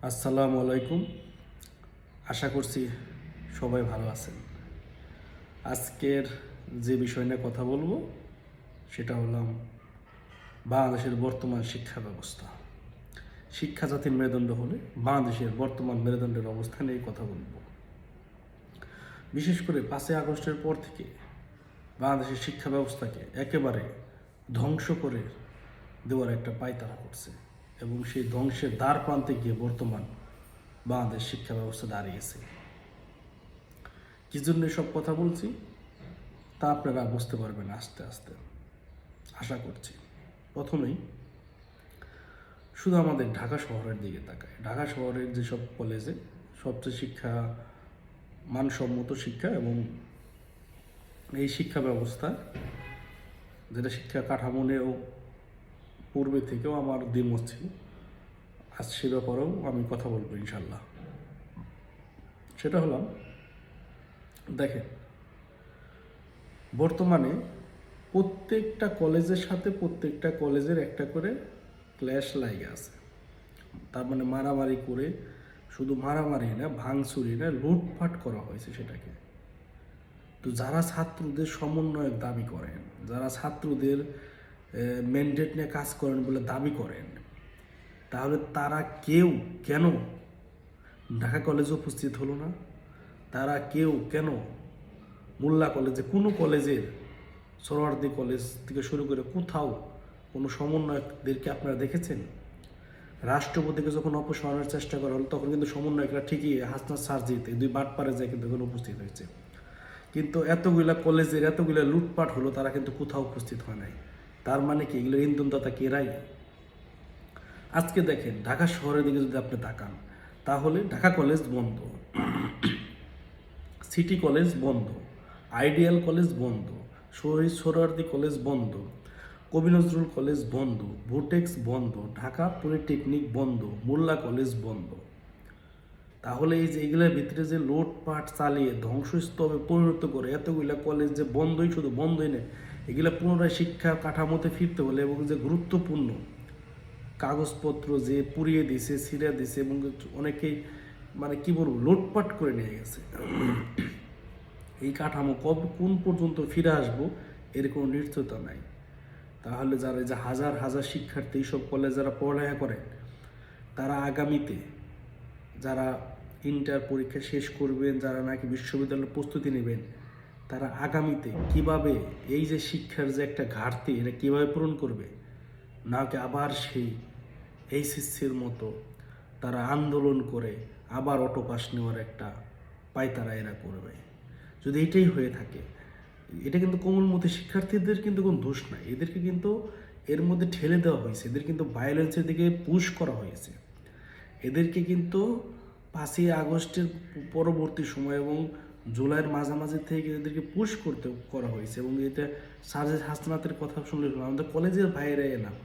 আসসালামু আলাইকুম। আশা করছি সবাই ভালো আছেন। আজকের যে বিষয় নিয়ে কথা বলবো সেটা হলাম বাংলাদেশের বর্তমান শিক্ষা ব্যবস্থা। শিক্ষা জাতির মেরুদণ্ড হলে বাংলাদেশের বর্তমান মেরুদণ্ডের অবস্থা নিয়ে কথা বলবো। বিশেষ করে 5ই আগস্টের পর থেকে বাংলাদেশের শিক্ষা ব্যবস্থাকে একেবারে ধ্বংস করে দেওয়ার একটা পায়তারা করছে এবং সেই ধ্বংসের দ্বার প্রান্তে গিয়ে বর্তমান বাংলাদেশ শিক্ষা ব্যবস্থা দাঁড়িয়েছে। কি জন্য সব কথা বলছি তা আপনারা বুঝতে পারবেন আস্তে আস্তে, আশা করছি। প্রথমেই শুধু আমাদের ঢাকা শহরের দিকে তাকায়। ঢাকা শহরের যেসব কলেজে সবচেয়ে শিক্ষা মানসম্মত শিক্ষা এবং এই শিক্ষা ব্যবস্থা যেটা শিক্ষা কাঠামো নিয়েও পূর্বে থেকেও আমার দ্বিমত ছিল, আজ সে ব্যাপারেও আমি কথা বলবো ইনশাল্লাহ। সেটা হলাম, দেখেন, বর্তমানে প্রত্যেকটা কলেজের সাথে প্রত্যেকটা কলেজের একটা করে ক্ল্যাশ লাগে আছে। তার মানে মারামারি করে, শুধু মারামারি না, ভাঙচুরি না, লুটপাট করা হয়েছে সেটাকে। তো যারা ছাত্রদের সমন্বয়ক দাবি করেন, যারা ছাত্রদের ম্যান্ডেট নিয়ে কাজ করেন বলে দাবি করেন, তাহলে তারা কেউ কেন ঢাকা কলেজে উপস্থিত হলো না? তারা কেউ কেন মোল্লা কলেজে, কোনো কলেজের, সোহরাওয়ার্দী কলেজ থেকে শুরু করে কোথাও কোনো সমন্বয়কদেরকে আপনারা দেখেছেন? রাষ্ট্রপতিকে যখন অপসারণের চেষ্টা করা হলো তখন কিন্তু সমন্বয়করা ঠিকই হাসনাত সার্জিতে দুই বাটপারে যায় কিন্তু এখানে উপস্থিত হয়েছে। কিন্তু এতগুলা কলেজের এতগুলা লুটপাট হলো, তারা কিন্তু কোথাও উপস্থিত হয় নাই। তার মানে কি এগুলো ইন্ধনদাতা কেরাই? আজকে দেখেন ঢাকা শহরের দিকে যদি আপনি তাকান, তাহলে ঢাকা কলেজ বন্ধ, সিটি কলেজ বন্ধ, আইডিয়াল কলেজ বন্ধ, শহীদ সোহরাওয়ার্দী কলেজ বন্ধ, কবি নজরুল কলেজ বন্ধ, ভোটেক্স বন্ধ, ঢাকা পলিটেকনিক বন্ধ, মোল্লা কলেজ বন্ধ। তাহলে এই যে এগুলোর ভিতরে যে লুটপাট চালিয়ে ধ্বংসস্তূপে পরিণত করে এতগুলা কলেজ যে বন্ধই, শুধু বন্ধই নেই, এগুলা পুনরায় শিক্ষা কাঠামোতে ফিরতে হলে এবং যে গুরুত্বপূর্ণ কাগজপত্র যে পুড়িয়ে দিছে, ছিঁড়ে দিছে এবং অনেকেই মানে কি বলবো লুটপাট করে নিয়ে গেছে, এই কাঠামো কোন পর্যন্ত ফিরে আসবো এর কোনো নিশ্চয়তা নাই। তাহলে যারা যে হাজার হাজার শিক্ষার্থী এইসব কলেজ যারা পড়ালেখা করেন, তারা আগামীতে যারা ইন্টার পরীক্ষা শেষ করবেন, যারা নাকি বিশ্ববিদ্যালয়ের প্রস্তুতি নেবেন, তারা আগামীতে কিভাবে এই যে শিক্ষার যে একটা ঘাটতি এটা কিভাবে পূরণ করবে? নাকি আবার সেই এইচএসসির মতো তারা আন্দোলন করে আবার অটো পাস নেওয়ার একটা পায়তারা এরা করবে? যদি এটাই হয়ে থাকে, এটা কিন্তু কোমলমতি শিক্ষার্থীদের কিন্তু কোনো দোষ নাই, এদেরকে কিন্তু এর মধ্যে ঠেলে দেওয়া হয়েছে, এদের কিন্তু ভায়োলেন্সের দিকে পুশ করা হয়েছে, এদেরকে কিন্তু 5ই আগস্টের পরবর্তী সময় এবং জুলাইয়ের মাঝামাঝি থেকে এদেরকে পুশ করা হয়েছে। এবং এটা সাজেদ হাসনাতের কথা শুনলে আমাদের কলেজের ভাইয়েরা এলাম,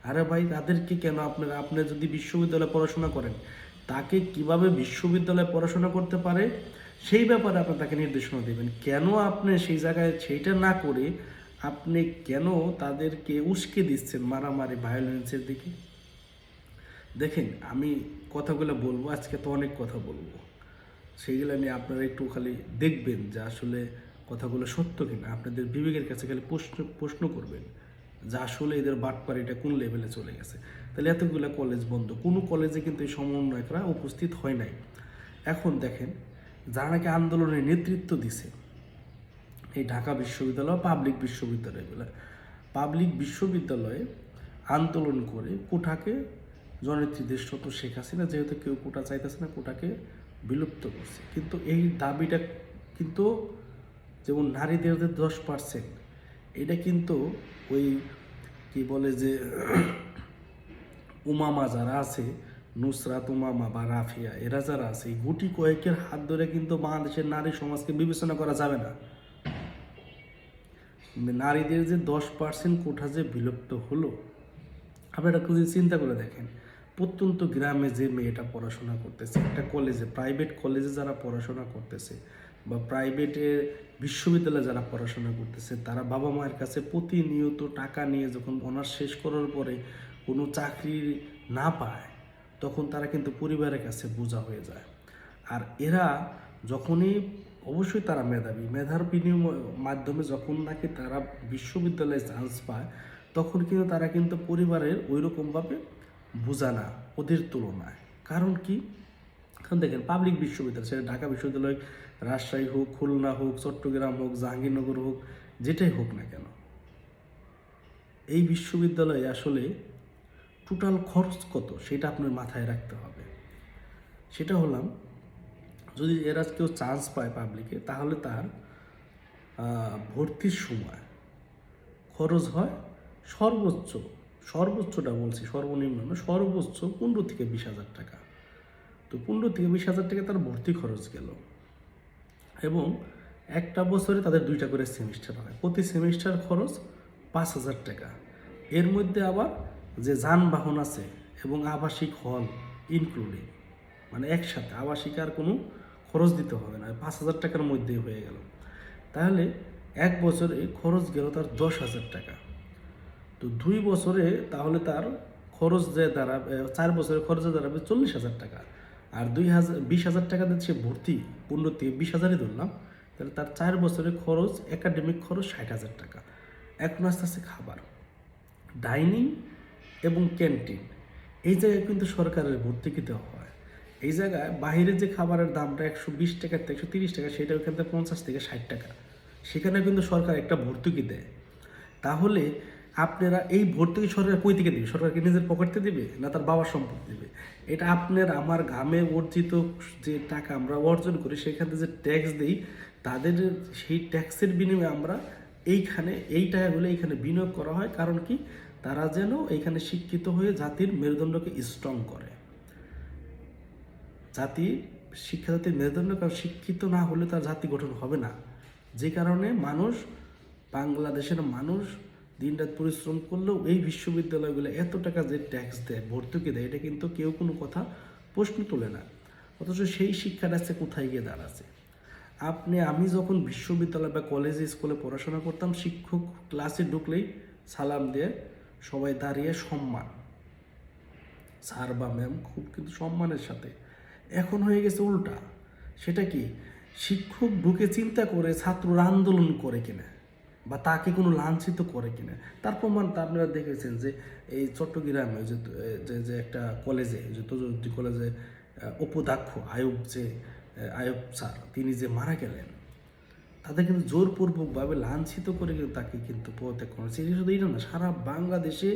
আরে ভাই তাদেরকে কেন আপনি যদি বিশ্ববিদ্যালয়ে পড়াশোনা করেন, তাকে কিভাবে বিশ্ববিদ্যালয়ে পড়াশোনা করতে পারে সেই ব্যাপারে আপনি তাকে নির্দেশনা দেবেন। কেন আপনি সেই জায়গায় সেইটা না করে আপনি কেন তাদেরকে উস্কে দিচ্ছেন মারামারি ভায়োলেন্সের দিকে? দেখেন, আমি কথাগুলো বলবো, আজকে তো অনেক কথা বলবো, সেইগুলো নিয়ে আপনারা একটু খালি দেখবেন যে আসলে কথাগুলো সত্য কিনা। আপনাদের বিবেকের কাছে খালি প্রশ্ন করবেন যে আসলে এদের বাটপাড়িটা কোন লেভেলে চলে গেছে। তাহলে এতগুলো কলেজ বন্ধ, কোনো কলেজে কিন্তু এই সমন্বয়করা উপস্থিত হয় নাই। এখন দেখেন, যারা নাকি আন্দোলনের নেতৃত্ব দিছে, এই ঢাকা বিশ্ববিদ্যালয়, পাবলিক বিশ্ববিদ্যালয়ে আন্দোলন করে কোটাকে, জননেত্রী দেশরত শেখ হাসিনা যেহেতু কেউ কোটা চাইতেছে না, কোটাকে বিলুপ্ত করছে। কিন্তু এই দাবিটা কিন্তু, যেমন নারীদের 10%, এটা কিন্তু ওই কি বলে যে উমামা যারা আছে, নুসরাত উমামা বা রাফিয়া, এরা যারা আছে, এই গুটি কয়েকের হাত ধরে কিন্তু বাংলাদেশের নারী সমাজকে বিবেচনা করা যাবে না। নারীদের যে 10% কোটা যে বিলুপ্ত হলো, আপনারা খুঁজে চিন্তা করে দেখেন, প্রত্যন্ত গ্রামে যে মেয়েটা পড়াশোনা করতেছে, একটা কলেজে, প্রাইভেট কলেজে যারা পড়াশোনা করতেছে বা প্রাইভেটে বিশ্ববিদ্যালয়ে যারা পড়াশোনা করতেছে, তারা বাবা মায়ের কাছে প্রতিনিয়ত টাকা নিয়ে যখন অনার্স শেষ করার পরে কোনো চাকরি না পায়, তখন তারা কিন্তু পরিবারের কাছে বোঝা হয়ে যায়। আর এরা যখনই, অবশ্যই তারা মেধাবী, মেধার বিনিময় মাধ্যমে যখন নাকি তারা বিশ্ববিদ্যালয়ে চান্স পায়, তখন কিন্তু তারা কিন্তু পরিবারের ওই রকমভাবে বোঝা না ওদের তুলনায়। কারণ কি? কারণ দেখেন, পাবলিক বিশ্ববিদ্যালয়, সেটা ঢাকা বিশ্ববিদ্যালয়, রাজশাহী হোক, খুলনা হোক, চট্টগ্রাম হোক, জাহাঙ্গীরনগর হোক, যেটাই হোক না কেন, এই বিশ্ববিদ্যালয়ে আসলে টোটাল খরচ কত সেটা আপনার মাথায় রাখতে হবে। সেটা হলাম, যদি এরা কেউ চান্স পায় পাবলিকে, তাহলে তার ভর্তির সময় খরচ হয় সর্বোচ্চ, সর্বোচ্চটা বলছি, সর্বনিম্ন না, সর্বোচ্চ 15 থেকে 20,000 টাকা। তো 15 থেকে 20,000 টাকা তার ভর্তি খরচ গেল। এবং একটা বছরে তাদের 2টা করে সেমিস্টার হয়, প্রতি সেমিস্টার খরচ 5,000 টাকা। এর মধ্যে আবার যে যানবাহন আছে এবং আবাসিক হল ইনক্লুডিং, মানে একসাথে আবাসিক আর কোনো খরচ দিতে হবে না, 5,000 টাকার মধ্যেই হয়ে গেল। তাহলে এক বছরে খরচ গেল তার 10,000 টাকা। তো 2 বছরে তাহলে তার খরচ যে দাঁড়াবে, 4 বছরের খরচে দাঁড়াবে 40,000 টাকা। আর 20,000 টাকা দিয়ে সে ভর্তি, 15 থেকে 20,000ই ধরলাম, তাহলে তার 4 বছরের খরচ, একাডেমিক খরচ 60,000 টাকা। এখন আস্তে আস্তে খাবার, ডাইনিং এবং ক্যান্টিন, এই জায়গায় কিন্তু সরকারের ভর্তুকি দেওয়া হয়। এই জায়গায় বাহিরে যে খাবারের দামটা 120 টাকা থেকে 130 টাকা, সেটা ওইখান থেকে 50 থেকে 60 টাকা, সেখানে কিন্তু সরকার একটা ভর্তুকি দেয়। তাহলে আপনারা এই ভর্তুকি সরকার কই থেকে দেবে? সরকারকে নিজের পকেটে দিবে না তার বাবার সম্পদ দিবে? এটা আপনার আমার ঘামে অর্জিত যে টাকা আমরা অর্জন করি, সেখান থেকে যে ট্যাক্স দিই, তাদের সেই ট্যাক্সের বিনিময়ে আমরা এইখানে এই টাকাগুলো এইখানে বিনিয়োগ করা হয়। কারণ কি? তারা যেন এইখানে শিক্ষিত হয়ে জাতির মেরুদণ্ডকে স্ট্রং করে। জাতি, শিক্ষা জাতির মেরুদণ্ড, কারণ শিক্ষিত না হলে তার জাতি গঠন হবে না। যে কারণে মানুষ, বাংলাদেশের মানুষ দিনরাত পরিশ্রম করলেও এই বিশ্ববিদ্যালয়গুলো এত টাকা যে ট্যাক্স দেয়, ভর্তুকি দেয়, এটা কিন্তু কেউ কোনো কথা প্রশ্ন তোলে না। অথচ সেই শিক্ষাটা আছে কোথায় গিয়ে দাঁড়াচ্ছে? আমি যখন বিশ্ববিদ্যালয় বা কলেজে স্কুলে পড়াশোনা করতাম, শিক্ষক ক্লাসে ঢুকলেই সালাম দিয়ে সবাই দাঁড়িয়ে সম্মান, স্যার বা ম্যাম, খুব কিন্তু সম্মানের সাথে। এখন হয়ে গেছে উল্টা। সেটা কি? শিক্ষক ঢুকে চিন্তা করে ছাত্ররা আন্দোলন করে কিনা বা তাকে কোনো লাঞ্ছিত করে কিনা, তার প্রমাণ তা আপনারা দেখেছেন যে এই চট্টগ্রামে যে একটা কলেজে, যে তজুদ্দি কলেজে উপাধ্যক্ষ আয়ুব স্যার, তিনি যে মারা গেলেন, তাদের কিন্তু জোরপূর্বকভাবে লাঞ্ছিত করে কিন্তু তাকে কিন্তু পদত্যাগ করেছে। এটা শুধু এটা না, সারা বাংলাদেশে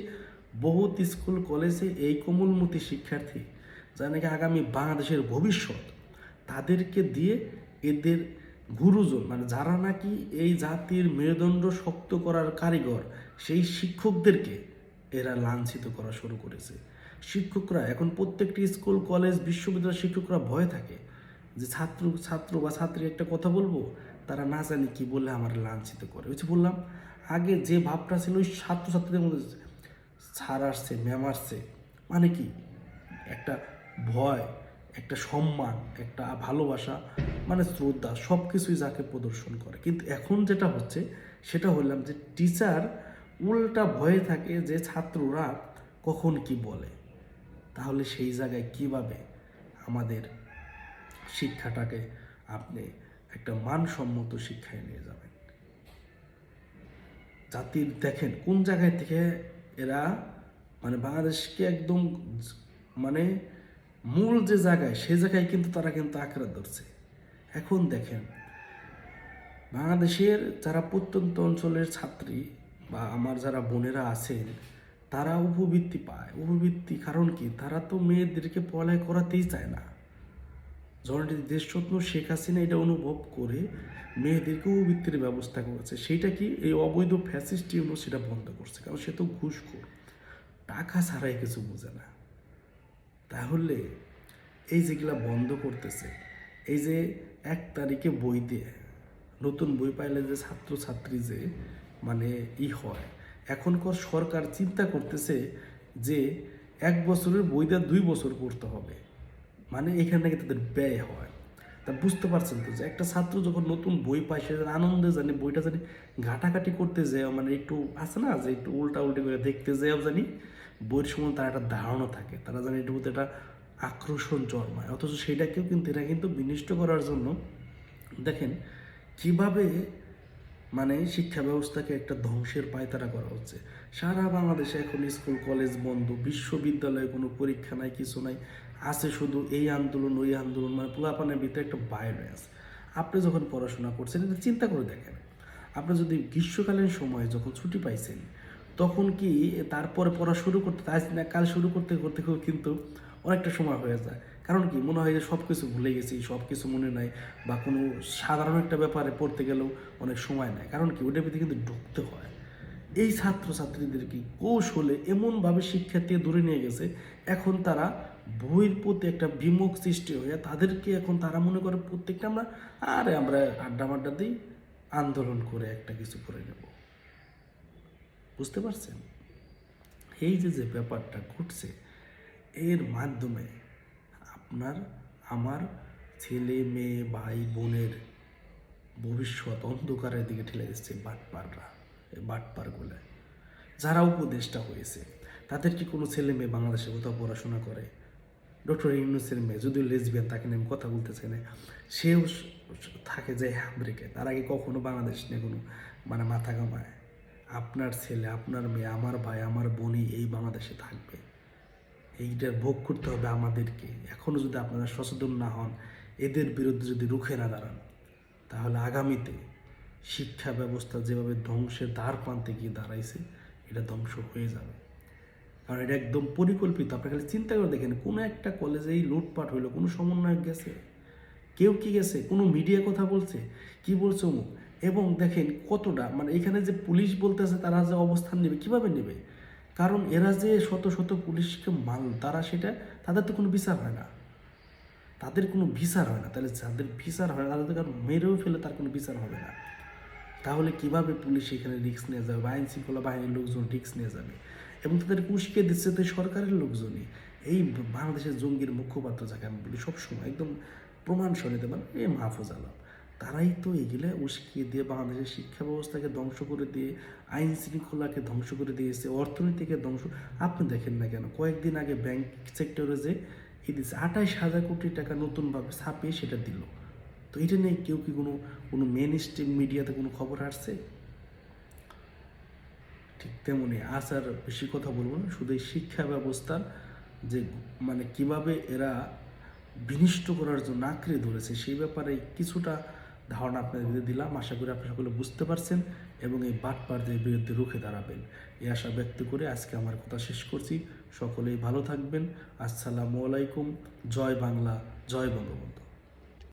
বহুত স্কুল কলেজে এই কোমলমতি শিক্ষার্থী, যারা নাকি আগামী বাংলাদেশের ভবিষ্যৎ, তাদেরকে দিয়ে এদের গুরুজন, মানে যারা নাকি এই জাতির মেরুদণ্ড শক্ত করার কারিগর, সেই শিক্ষকদেরকে এরা লাঞ্ছিত করা শুরু করেছে। শিক্ষকরা এখন প্রত্যেকটি স্কুল কলেজ বিশ্ববিদ্যালয়ের শিক্ষকরা ভয় থাকে যে ছাত্র বা ছাত্রী একটা কথা বলবো, তারা না জানি কি বললে আমার লাঞ্ছিত করে। ওই যে বললাম, আগে যে ভাবটা ছিল ওই ছাত্রছাত্রীদের মধ্যে, স্যার আসছে, ম্যাম আসছে, মানে কি একটা ভয়, একটা সম্মান, একটা ভালোবাসা, মানে শ্রদ্ধা, সব কিছুই যাকে প্রদর্শন করে। কিন্তু এখন যেটা হচ্ছে সেটা হলাম যে টিচার উল্টা ভয়ে থাকে যে ছাত্ররা কখন কি বলে। তাহলে সেই জায়গায় কিভাবে আমাদের শিক্ষাটাকে আপনি একটা মানসম্মত শিক্ষায় নিয়ে যাবেন? জাতির দেখেন কোন জায়গায় থেকে এরা, মানে বাংলাদেশকে একদম, মানে মূল যে জায়গায়, সে জায়গায় কিন্তু তারা কিন্তু আঁকড়ে ধরছে। এখন দেখেন, বাংলাদেশের যারা প্রত্যন্ত অঞ্চলের ছাত্রী বা আমার যারা বোনেরা আছেন, তারা উপবৃত্তি পায়। উপবৃত্তি কারণ কি? তারা তো মেয়েদেরকে পড়ালেখা করাতেই চায় না। জননেত্রী দেশরত্ন শেখ হাসিনা এটা অনুভব করে মেয়েদেরকে উপবৃত্তির ব্যবস্থা করেছে। সেইটা কি? এই অবৈধ ফ্যাসিস্ট ইউনিট সেটা বন্ধ করছে, কারণ সে তো ঘুষখোর, টাকা ছাড়াই কিছু বোঝে না। তাহলে এই যেগুলা বন্ধ করতেছে, এই যে 1 তারিখে বই দিয়ে, নতুন বই পাইলে যে ছাত্রছাত্রী যে মানে হয়, এখনকার সরকার চিন্তা করতেছে যে 1 বছরের বই দিয়ে 2 বছর পড়তে হবে, মানে এখানে নাকি তাদের ব্যয় হয়। তা বুঝতে পারছেন তো যে একটা ছাত্র যখন নতুন বই পায়, সে আনন্দে জানি বইটা জানি ঘাটাঘাটি করতে যায়, মানে একটু আছে না যে একটু উল্টা উল্টি করে দেখতে যাও, জানি বইয়ের সময় তার একটা ধারণা থাকে, তারা জানি একটু একটা আক্রোশন জন্মায়, অথচ সেটাকেও কিন্তু এরা কিন্তু বিনষ্ট করার জন্য দেখেন কিভাবে মানে শিক্ষা ব্যবস্থাকে একটা ধ্বংসের পায়তারা করা হচ্ছে। সারা বাংলাদেশে এখন স্কুল কলেজ বন্ধ, বিশ্ববিদ্যালয়ে কোনো পরীক্ষা নাই, কিছু নাই, আছে শুধু এই আন্দোলন ওই আন্দোলন, মানে পোলাপানের ভিতরে একটা ভায়োলেন্স। আপনি যখন পড়াশোনা করছেন এটা চিন্তা করে দেখেন, আপনি যদি গ্রীষ্মকালীন সময় যখন ছুটি পাইছেন তখন কি তারপরে পড়া শুরু করতে আজ না কাল শুরু করতে করতে কিন্তু অনেকটা সময় হয়ে যায়। কারণ কি মনে হয় যে সব কিছু ভুলে গেছি, সব কিছু মনে নাই, বা কোনো সাধারণ একটা ব্যাপারে পড়তে গেলেও অনেক সময় নেয়। কারণ কি ওইটার ভিতরে কিন্তু ঢুকতে হয়। এই ছাত্রছাত্রীদেরকে কৌশলে এমনভাবে শিক্ষার্থী দূরে নিয়ে গেছে, এখন তারা বইয়ের প্রতি একটা বিমুখ সৃষ্টি হয়ে তাদেরকে এখন তারা মনে করে প্রত্যেকটা আমরা আড্ডা মাড্ডা দিই, আন্দোলন করে একটা কিছু করে নেব। বুঝতে পারছেন? এই যে ব্যাপারটা ঘটছে, এর মাধ্যমে আপনার আমার ছেলে মেয়ে ভাই বোনের ভবিষ্যৎ অন্ধকারের দিকে ঠেলে দিচ্ছে বাটপাররা, এই বাটপারগুলো যারা উপদেষ্টা হয়েছে। তাদের কি কোনো ছেলে মেয়ে বাংলাদেশে কোথাও পড়াশোনা করে? ডক্টর ইউনূসের মেয়ে যদিও লেসবিয়ান, তাকে নিয়ে আমি কথা বলতেছি না, সেও থাকে যায় আমেরিকায়, তার আগে কখনো বাংলাদেশ নিয়ে কোনো মাথা কামায়? আপনার ছেলে আপনার মেয়ে আমার ভাই আমার বোনই এই বাংলাদেশে থাকবে, এইটার ভোগ করতে হবে আমাদেরকে। এখনও যদি আপনারা সচেতন না হন, এদের বিরুদ্ধে যদি রুখে না দাঁড়ান, তাহলে আগামীতে শিক্ষা ব্যবস্থা যেভাবে ধ্বংসের দ্বার প্রান্তে গিয়ে দাঁড়াইছে, এটা ধ্বংস হয়ে যাবে। কারণ এটা একদম পরিকল্পিত। আপনি খালি চিন্তা করে দেখেন, কোনো একটা কলেজেই লুটপাট হইলো, কোনো সমন্বয়ক গেছে? কেউ কি গেছে? কোনো মিডিয়া কথা বলছে? কি বলছে অমুক? এবং দেখেন কতটা এখানে যে পুলিশ বলতেছে তারা যে অবস্থান নেবে, কিভাবে নেবে? কারণ এরা যে শত শত পুলিশকে তারা সেটা, তাদের তো কোনো বিচার হয় না, তাদের কোনো বিচার হয় না। তাহলে যাদের বিচার হয় না তাদের কারণ মেরেও ফেলে, তার কোনো বিচার হবে না। তাহলে কিভাবে পুলিশ এখানে রিস্ক নিয়ে যাবে, বা আইন শৃঙ্খলা বাহিনীর লোকজন রিস্ক নিয়ে যাবে? এবং তাদের উস্কে দিচ্ছে তো সরকারের লোকজনই। এই বাংলাদেশের জঙ্গির মুখপাত্র যাকে আমি বলি সবসময়, একদম প্রমাণ সরিয়ে দেবেন, এই মাহফুজ আলম, তারাই তো এগুলো উস্কিয়ে দিয়ে বাংলাদেশের শিক্ষা ব্যবস্থাকে ধ্বংস করে দিয়ে, আইন শৃঙ্খলাকে ধ্বংস করে দিয়েছে, অর্থনীতিকে ধ্বংস। আপনি দেখেন না কেন, কয়েকদিন আগে ব্যাংক সেক্টরে যে দিচ্ছে 28,000 কোটি টাকা নতুনভাবে ছাপিয়ে সেটা দিল। তো এটা নিয়ে কেউ কি কোনো মেন স্ট্রিম মিডিয়াতে কোনো খবর আসছে? ঠিক তেমনি আজ আর বেশি কথা বলবো না, শুধু এই শিক্ষা ব্যবস্থার যে কিভাবে এরা বিনিষ্ট করার জন্য আঁকড়ে ধরেছে সেই ব্যাপারে কিছুটা ধারণা আপনাদের দিলাম। আশা করি আপনি সকলে বুঝতে পারছেন এবং এই বাটপারদের বিরুদ্ধে রুখে দাঁড়াবেন, এই আশা ব্যক্ত করে আজকে আমার কথা শেষ করছি। সকলেই ভালো থাকবেন। আসসালামু আলাইকুম। জয় বাংলা, জয় বঙ্গবন্ধু।